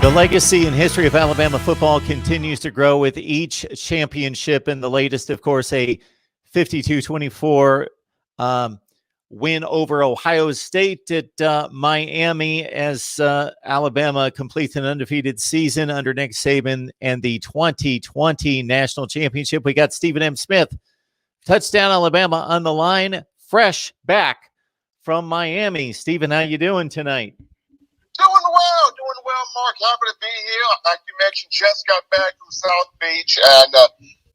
The legacy and history of Alabama football continues to grow with each championship, and the latest, of course, a 52-24 win over Ohio State at Miami as Alabama completes an undefeated season under Nick Saban and the 2020 National Championship. We got Stephen M. Smith, touchdown Alabama on the line, fresh back from Miami. Stephen, how you doing tonight? Doing well, Mark. Happy to be here. Like you mentioned, just got back from South Beach, and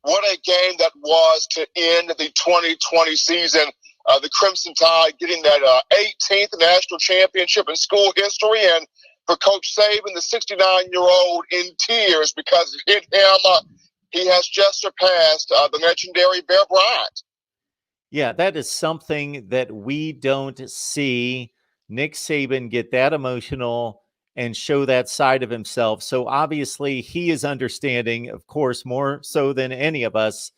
what a game that was to end the 2020 season. The Crimson Tide getting that 18th national championship in school history, and for Coach Saban, the 69-year-old, in tears because it hit him. He has just surpassed the legendary Bear Bryant. Yeah, that is something that we don't see Nick Saban get that emotional and show that side of himself. So obviously he is understanding, of course, more so than any of us,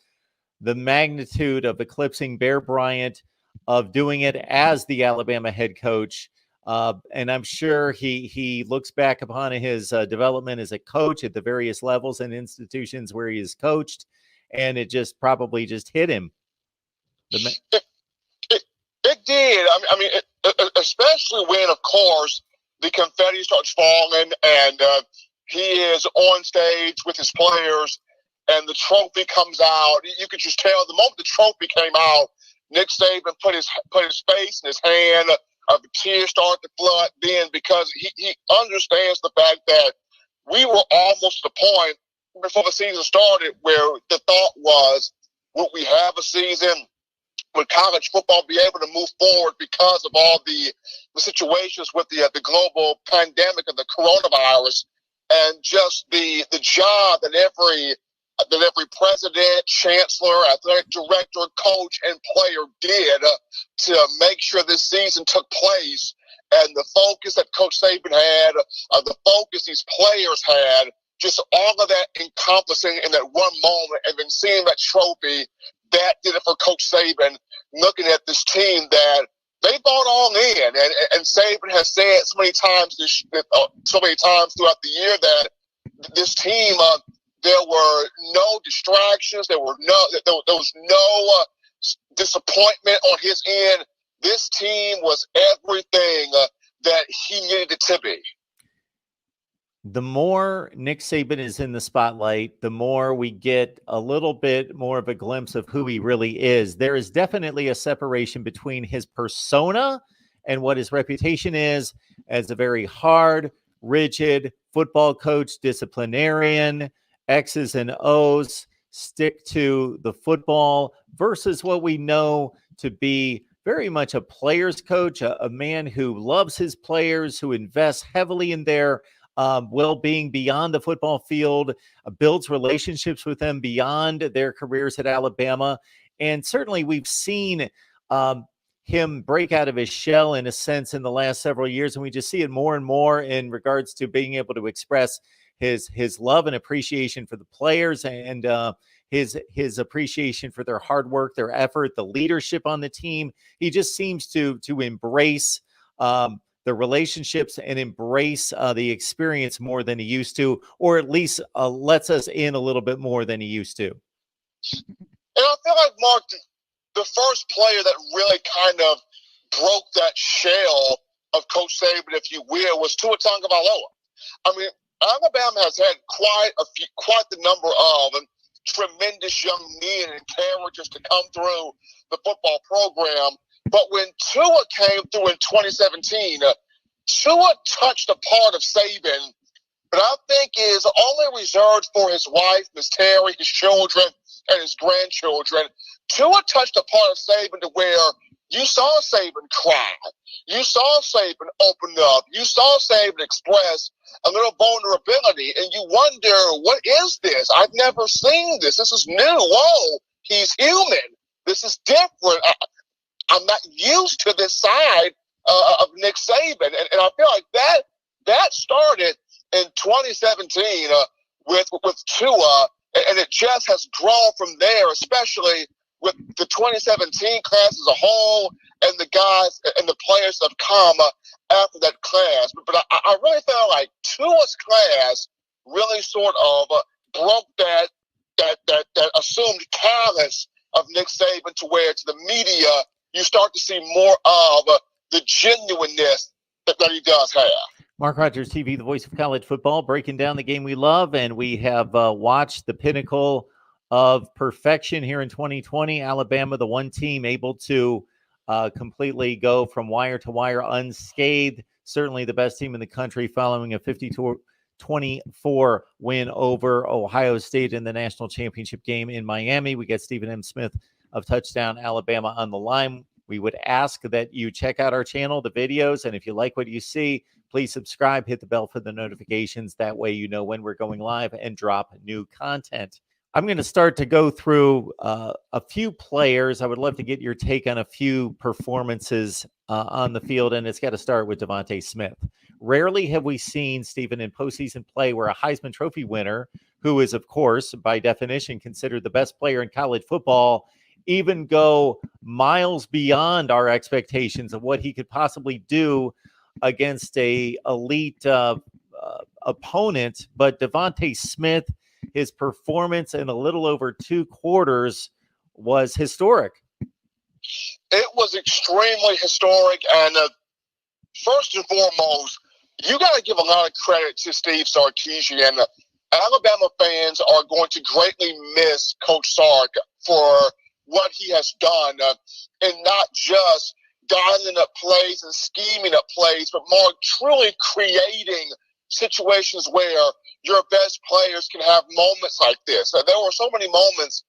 the magnitude of eclipsing Bear Bryant, of doing it as the Alabama head coach. And I'm sure he looks back upon his development as a coach at the various levels and institutions where he has coached, and it just probably just hit him. It did. I mean, especially when, of course, the confetti starts falling and he is on stage with his players and the trophy comes out. You could just tell the moment the trophy came out, Nick Saban put his face in his hand. The tears started to flood then because he understands the fact that we were almost at the point before the season started where the thought was, would we have a season? Would college football be able to move forward because of all the situations with the global pandemic of the coronavirus, and just the job that every president, chancellor, athletic director, coach, and player did to make sure this season took place, and the focus that Coach Saban had, the focus these players had, just all of that encompassing in that one moment, and then seeing that trophy. That did it for Coach Saban, looking at this team that they bought all in. And Saban has said so many times throughout the year that this team, there were no distractions. There was no disappointment on his end. This team was everything that he needed it to be. The more Nick Saban is in the spotlight, the more we get a little bit more of a glimpse of who he really is. There is definitely a separation between his persona and what his reputation is as a very hard, rigid football coach, disciplinarian, X's and O's, stick to the football, versus what we know to be very much a player's coach, a man who loves his players, who invests heavily in their well-being beyond the football field, builds relationships with them beyond their careers at Alabama. And certainly we've seen him break out of his shell in a sense in the last several years. And we just see it more and more in regards to being able to express his love and appreciation for the players, and his appreciation for their hard work, their effort, the leadership on the team. He just seems to embrace the relationships and embrace the experience more than he used to, or at least lets us in a little bit more than he used to. And I feel like, Mark, the first player that really kind of broke that shell of Coach Saban, if you will, was Tua Tagovailoa. I mean, Alabama has had quite the number of tremendous young men and characters to come through the football program. But when Tua came through in 2017, Tua touched a part of Saban that I think is only reserved for his wife, Miss Terry, his children, and his grandchildren. Tua touched a part of Saban to where you saw Saban cry. You saw Saban open up. You saw Saban express a little vulnerability. And you wonder, what is this? I've never seen this. This is new. Whoa, he's human. This is different. I'm not used to this side of Nick Saban. And I feel like that started in 2017 with Tua, and it just has grown from there, especially with the 2017 class as a whole and the guys and the players that have come after that class. But I really felt like Tua's class really sort of broke that assumed callous of Nick Saban to where to the media you start to see more of the genuineness that he does have. Mark Rogers TV, the voice of college football, breaking down the game we love, and we have watched the pinnacle of perfection here in 2020. Alabama, the one team able to completely go from wire to wire unscathed. Certainly the best team in the country following a 52-24 win over Ohio State in the national championship game in Miami. We get Stephen M. Smith of Touchdown Alabama on the line. We would ask that you check out our channel, the videos, and if you like what you see, please subscribe, hit the bell for the notifications. That way you know when we're going live and drop new content. I'm going to start to go through a few players. I would love to get your take on a few performances on the field, and it's got to start with Devonta Smith. Rarely have we seen, Stephen, in postseason play where a Heisman Trophy winner, who is, of course, by definition, considered the best player in college football, even go miles beyond our expectations of what he could possibly do against a elite opponent. But Devonta Smith, his performance in a little over 2 quarters was historic. It was extremely historic. And first and foremost, you got to give a lot of credit to Steve Sarkisian. Alabama fans are going to greatly miss Coach Sark for what he has done, and not just dialing up plays and scheming up plays, but more truly creating situations where your best players can have moments like this. There were so many moments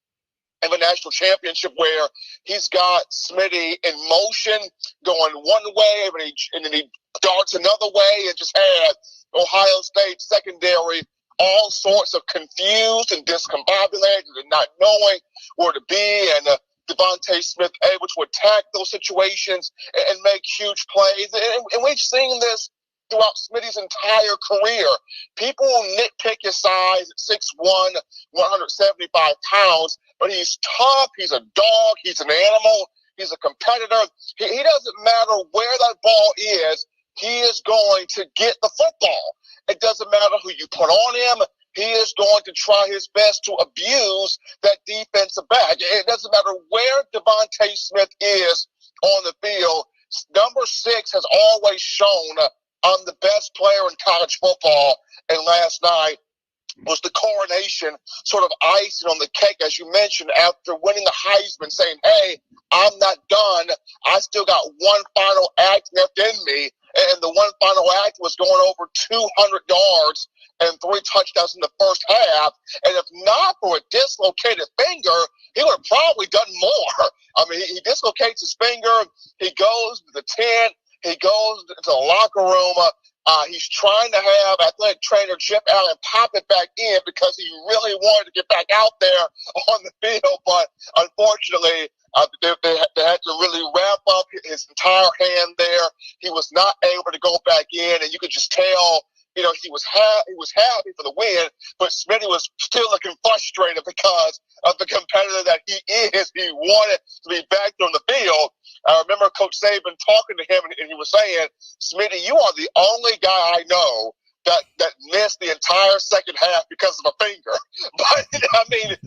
in the national championship where he's got Smitty in motion going one way, and then he darts another way, and just had Ohio State secondary all sorts of confused and discombobulated and not knowing where to be. And Devonta Smith able to attack those situations and make huge plays. And we've seen this throughout Smitty's entire career. People nitpick his size at 6'1", 175 pounds, but he's tough, he's a dog, he's an animal, he's a competitor. He doesn't matter where that ball is, he is going to get the football. It doesn't matter who you put on him. He is going to try his best to abuse that defensive back. It doesn't matter where Devonta Smith is on the field. Number 6 has always shown I'm the best player in college football. And last night was the coronation, sort of icing on the cake, as you mentioned, after winning the Heisman, saying, hey, I'm not done. I still got one final act left in me. And the one final act was going over 200 yards and 3 touchdowns in the first half. And if not for a dislocated finger, he would have probably done more. I mean, he dislocates his finger. He goes to the tent. He goes to the locker room. He's trying to have athletic trainer Chip Allen pop it back in because he really wanted to get back out there on the field. But unfortunately, they had to really wrap up his entire hand there. He was not able to go back in, and you could just tell, he was happy for the win, but Smitty was still looking frustrated because of the competitor that he is. He wanted to be back on the field. I remember Coach Saban talking to him, and he was saying, Smitty, you are the only guy I know that missed the entire second half because of a finger. But, I mean,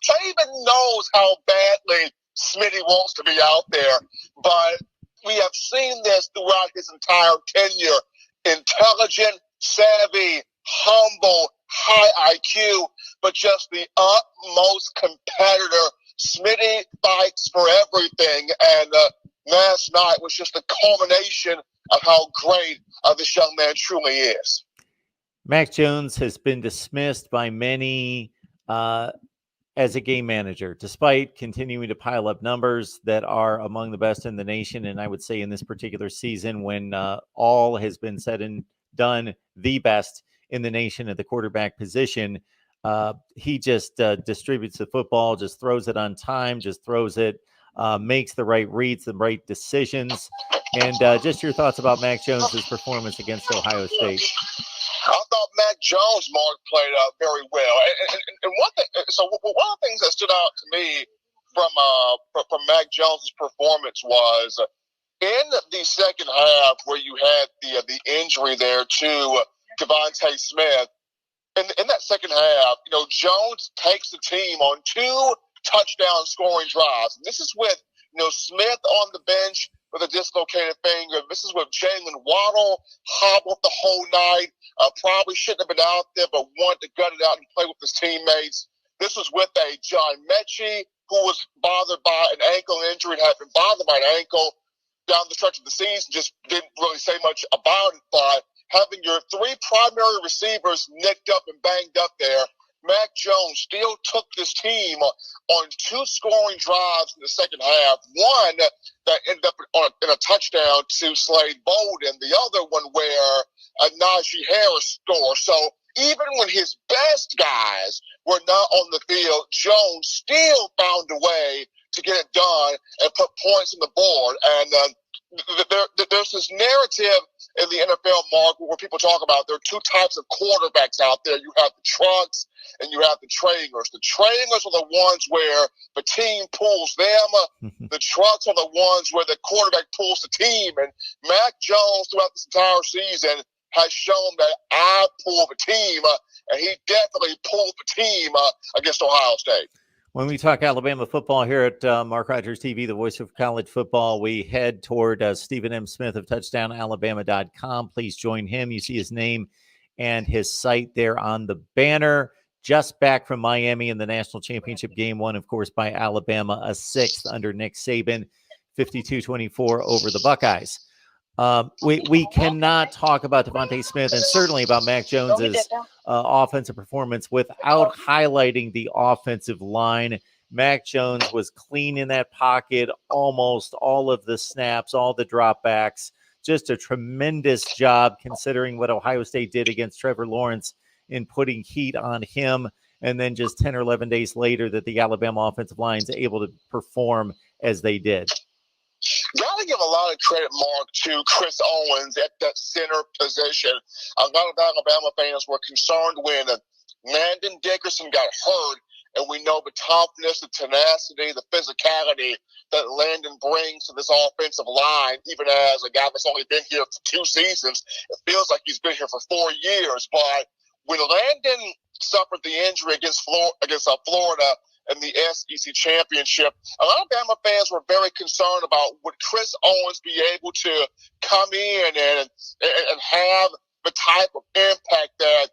Saban knows how badly Smitty wants to be out there, but we have seen this throughout his entire tenure. Intelligent, savvy, humble, high IQ, but just the utmost competitor. Smitty fights for everything, and last night was just a culmination of how great this young man truly is. Mac Jones has been dismissed by many as a game manager, despite continuing to pile up numbers that are among the best in the nation. And I would say in this particular season, when all has been said and done, the best in the nation at the quarterback position, he just distributes the football, just throws it on time, just throws it, makes the right reads, the right decisions. And just your thoughts about Mac Jones's performance against Ohio State. I thought Mac Jones, Mark, played very well. And one of the things that stood out to me from Mac Jones's performance was in the second half, where you had the injury there to Devonta Smith, in that second half, Jones takes the team on 2 touchdown scoring drives. And this is with Smith on the bench with a dislocated finger. This is with Jalen Waddle hobbled the whole night. Probably shouldn't have been out there, but wanted to gut it out and play with his teammates. This was with a John Mechie who was bothered by an ankle injury and had been bothered by an ankle down the stretch of the season. Just didn't really say much about it, but having your 3 primary receivers nicked up and banged up there, Mac Jones still took this team on 2 scoring drives in the second half. One that ended up in a touchdown to Slade Bolden, the other one where Najee Harris scored. So even when his best guys were not on the field, Jones still found a way to get it done and put points on the board. And there's this narrative in the NFL, Mark, where people talk about there are 2 types of quarterbacks out there. You have the trucks and you have the trainers. The trainers are the ones where the team pulls them. The trucks are the ones where the quarterback pulls the team. And Mac Jones, throughout this entire season, has shown that I pull the team, and he definitely pulled the team against Ohio State. When we talk Alabama football here at Mark Rogers TV, the voice of college football, we head toward Stephen M. Smith of TouchdownAlabama.com. Please join him. You see his name and his site there on the banner. Just back from Miami in the national championship game, won, of course, by Alabama, a 6th under Nick Saban, 52-24 over the Buckeyes. We cannot talk about Devonta Smith and certainly about Mac Jones's offensive performance without highlighting the offensive line. Mac Jones was clean in that pocket, almost all of the snaps, all the dropbacks. Just a tremendous job considering what Ohio State did against Trevor Lawrence in putting heat on him. And then just 10 or 11 days later that the Alabama offensive line is able to perform as they did. Got to give a lot of credit, Mark, to Chris Owens at that center position. A lot of Alabama fans were concerned when Landon Dickerson got hurt, and we know the toughness, the tenacity, the physicality that Landon brings to this offensive line, even as a guy that's only been here for 2 seasons. It feels like he's been here for 4 years. But when Landon suffered the injury against Florida in the SEC championship, a lot of Bama fans were very concerned about would Chris Owens be able to come in and have the type of impact that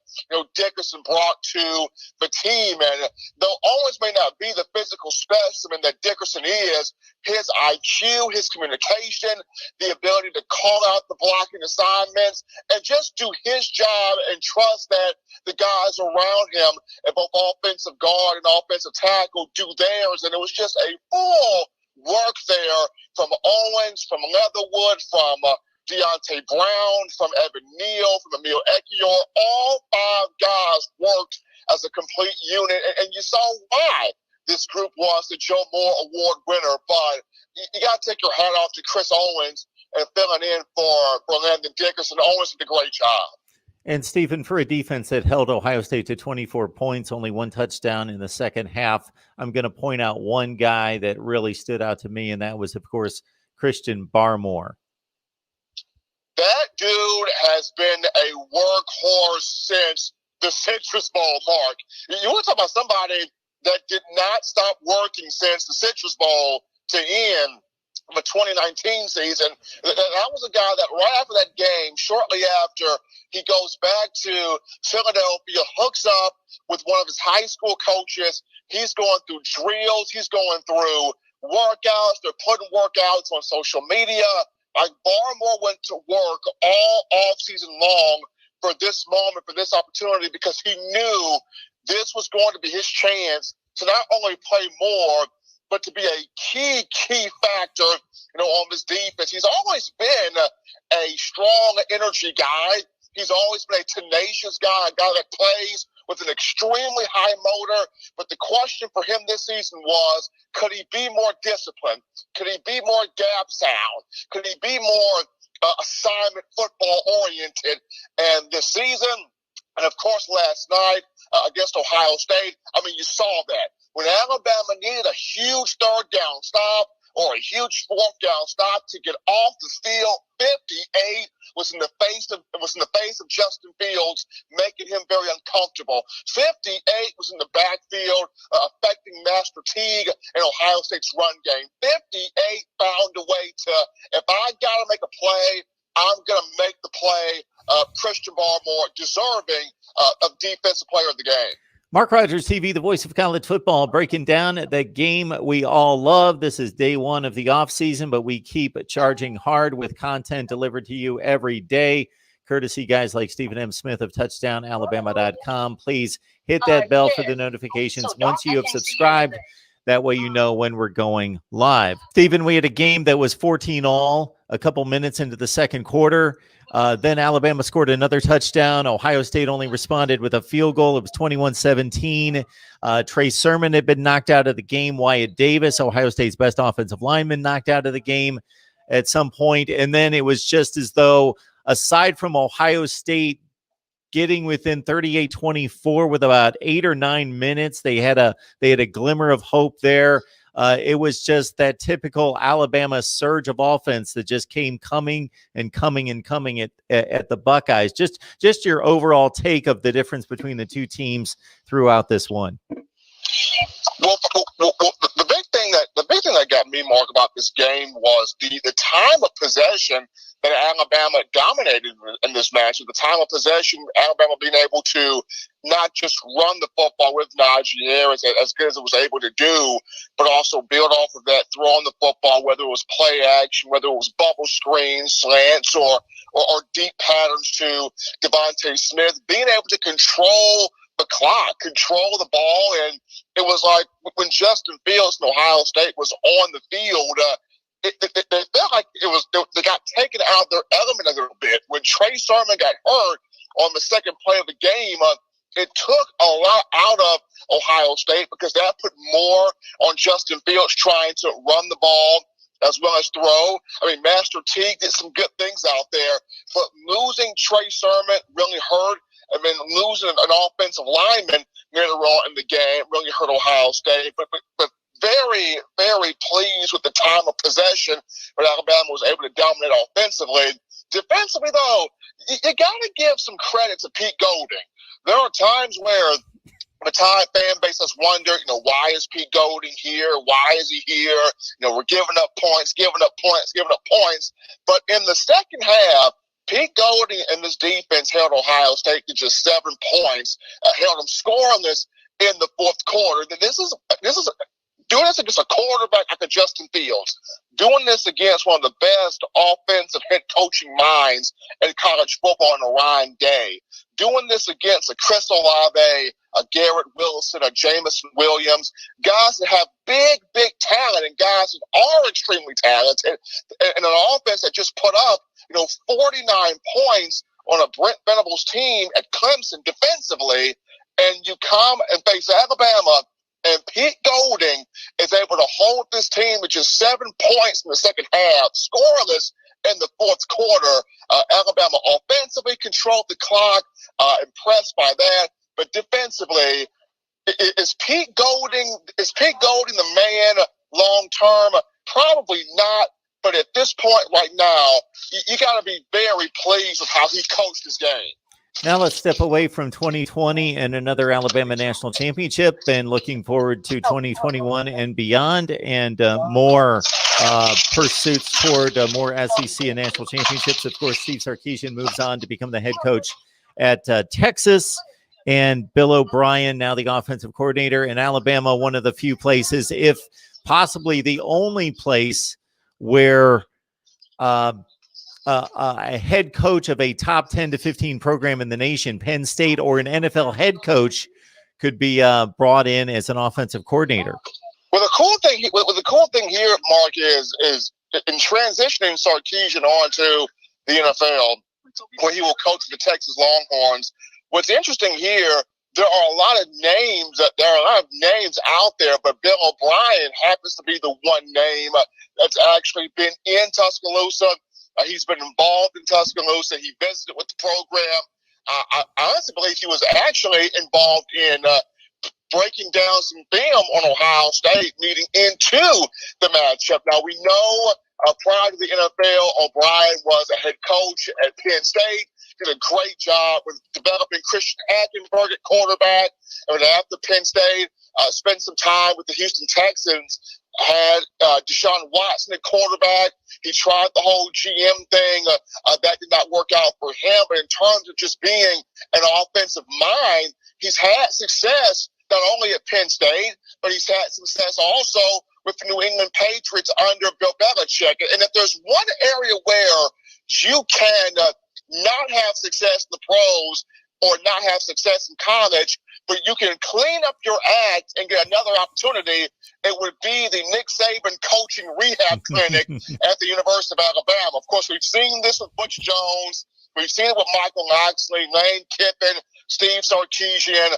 Dickerson brought to the team. And though Owens may not be the physical specimen that Dickerson is, his IQ, his communication, the ability to call out the blocking assignments, and just do his job and trust that the guys around him at both offensive guard and offensive tackle do theirs. And it was just a full work there from Owens, from Leatherwood, from Deontay Brown, from Evan Neal, from Emil Ekiyor. All 5 guys worked as a complete unit, and you saw why this group was the Joe Moore Award winner. But you got to take your hat off to Chris Owens and filling in for Landon Dickerson. Owens did a great job. And, Stephen, for a defense that held Ohio State to 24 points, only 1 touchdown in the second half, I'm going to point out one guy that really stood out to me, and that was, of course, Christian Barmore. That dude has been a workhorse since the Citrus Bowl, Mark. You want to talk about somebody that did not stop working since the Citrus Bowl to end the 2019 season. That was a guy that right after that game, shortly after, he goes back to Philadelphia, hooks up with one of his high school coaches. He's going through drills. He's going through workouts. They're putting workouts on social media. Like, Barmore went to work all offseason long for this moment, for this opportunity, because he knew this was going to be his chance to not only play more, but to be a key factor, on this defense. He's always been a strong energy guy. He's always been a tenacious guy, a guy that plays with an extremely high motor. But the question for him this season was, could he be more disciplined? Could he be more gap sound? Could he be more assignment football oriented? And this season, and of course last night against Ohio State, you saw that. When Alabama needed a huge third down stop, or a huge fourth down stop to get off the field. 58 was in the face of Justin Fields, making him very uncomfortable. 58 was in the backfield, affecting Master Teague and Ohio State's run game. 58 found a way to, if I got to make a play, I'm going to make the play. Christian Barmore deserving of Defensive Player of the game. Mark Rogers TV, the voice of college football, breaking down the game we all love. This is day one of the offseason, but we keep charging hard with content delivered to you every day, courtesy guys like Stephen M. Smith of TouchdownAlabama.com. Please hit that bell for the notifications once you have subscribed. That way you know when we're going live. Stephen, we had a game that was 14-all a couple minutes into the second quarter. Then Alabama scored another touchdown. Ohio State only responded with a field goal. It was 21-17. Trey Sermon had been knocked out of the game. Wyatt Davis, Ohio State's best offensive lineman, knocked out of the game at some point. And then it was just as though, aside from Ohio State getting within 38-24 with about 8 or 9 minutes, they had a glimmer of hope there. It was just that typical Alabama surge of offense that just came coming at the Buckeyes. Just your overall take of the difference between the two teams throughout this one. Well, the big thing that got me, Mark, about this game was the time of possession that Alabama dominated in this match. At the time of possession, Alabama being able to not just run the football with Najee Harris as good as it was able to do, but also build off of that, throwing the football, whether it was play action, whether it was bubble screens, slants, or deep patterns to Devonta Smith, being able to control the clock, control the ball. And it was like when Justin Fields from Ohio State was on the field, it felt like they got taken out of their element a little bit. When Trey Sermon got hurt on the second play of the game, it took a lot out of Ohio State because that put more on Justin Fields trying to run the ball as well as throw. I mean, Master Teague did some good things out there, but losing Trey Sermon really hurt. I mean, losing an offensive lineman later on in the game really hurt Ohio State. But very, very pleased with the time of possession where Alabama was able to dominate offensively. Defensively, though, you got to give some credit to Pete Golding. There are times where the Tide fan base has wondered, why is Pete Golding here? Why is he here? We're giving up points. But in the second half, Pete Golding and this defense held Ohio State to just 7 points, held them scoreless in the fourth quarter. This is doing this against a quarterback like a Justin Fields, doing this against one of the best offensive head coaching minds in college football in Ryan Day, doing this against a Chris Olave, a Garrett Wilson, a Jameson Williams, guys that have big talent and guys that are extremely talented, and an offense that just put up 49 points on a Brent Venables team at Clemson defensively, and you come and face Alabama, and Pete Golding is able to hold this team with just 7 points in the second half, scoreless in the fourth quarter. Alabama offensively controlled the clock, impressed by that, but defensively, is Pete Golding the man long term? Probably not. But at this point right now, you got to be very pleased with how he coached his game. Now let's step away from 2020 and another Alabama national championship, and looking forward to 2021 and beyond, and more pursuits toward more SEC and national championships. Of course, Steve Sarkisian moves on to become the head coach at Texas, and Bill O'Brien, now the offensive coordinator in Alabama, one of the few places, if possibly the only place, where a head coach of a top 10 to 15 program in the nation, Penn State, or an NFL head coach could be brought in as an offensive coordinator. Well, the cool thing here, Mark, is in transitioning Sarkisian on to the NFL, where he will coach the Texas Longhorns. What's interesting here, there are a lot of names out there, but Bill O'Brien happens to be the one name that's actually been in Tuscaloosa. He's been involved in Tuscaloosa. He visited with the program. I honestly believe he was actually involved in breaking down some film on Ohio State leading into the matchup. Now, we know prior to the NFL, O'Brien was a head coach at Penn State, did a great job with developing Christian Hackenberg at quarterback. And after Penn State, spent some time with the Houston Texans, had Deshaun Watson at quarterback. He tried the whole GM thing. That did not work out for him. But in terms of just being an offensive mind, he's had success not only at Penn State, but he's had success also with the New England Patriots under Bill Belichick. And if there's one area where you can not have success in the pros or not have success in college, but you can clean up your act and get another opportunity, it would be the Nick Saban coaching rehab clinic at the University of Alabama. Of course, we've seen this with Butch Jones. We've seen it with Michael Locksley, Lane Kiffin, Steve Sarkisian.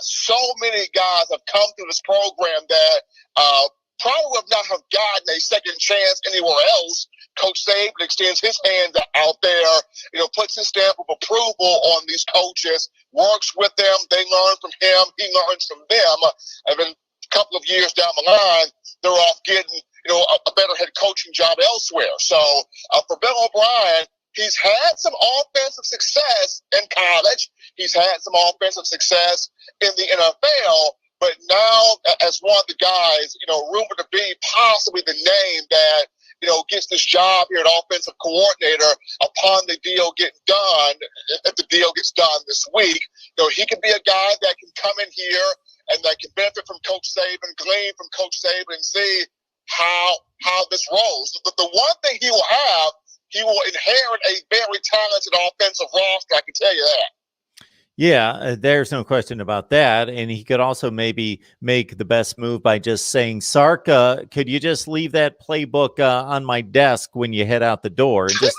So many guys have come through this program that probably would not have gotten a second chance anywhere else. Coach Saban extends his hand out there, puts his stamp of approval on these coaches, works with them. They learn from him. He learns from them. And then a couple of years down the line, they're off getting, a better head coaching job elsewhere. So for Bill O'Brien, he's had some offensive success in college. He's had some offensive success in the NFL. But now, as one of the guys, rumored to be possibly the name that, gets this job here at offensive coordinator upon the deal getting done, if the deal gets done this week, he can be a guy that can come in here and that can benefit from Coach Saban, glean from Coach Saban, and see how this rolls. The one thing he will inherit a very talented offensive roster, I can tell you that. Yeah, there's no question about that. And he could also maybe make the best move by just saying, Sark, could you just leave that playbook on my desk when you head out the door? And just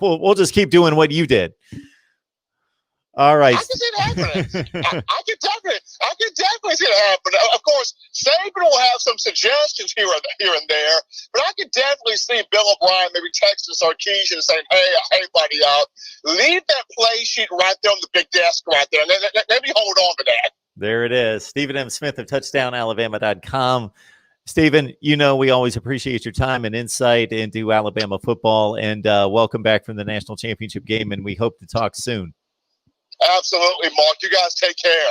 we'll just keep doing what you did. All right. I can see it happening. I can definitely see it happening. Of course, Saban will have some suggestions here and there, but I can definitely see Bill O'Brien maybe texting Sarkisian and saying, hey, buddy, leave that play sheet right there on the big desk right there. Let me hold on to that. There it is. Stephen M. Smith of TouchdownAlabama.com. Stephen, we always appreciate your time and insight into Alabama football, and welcome back from the national championship game, and we hope to talk soon. Absolutely, Mark. You guys take care.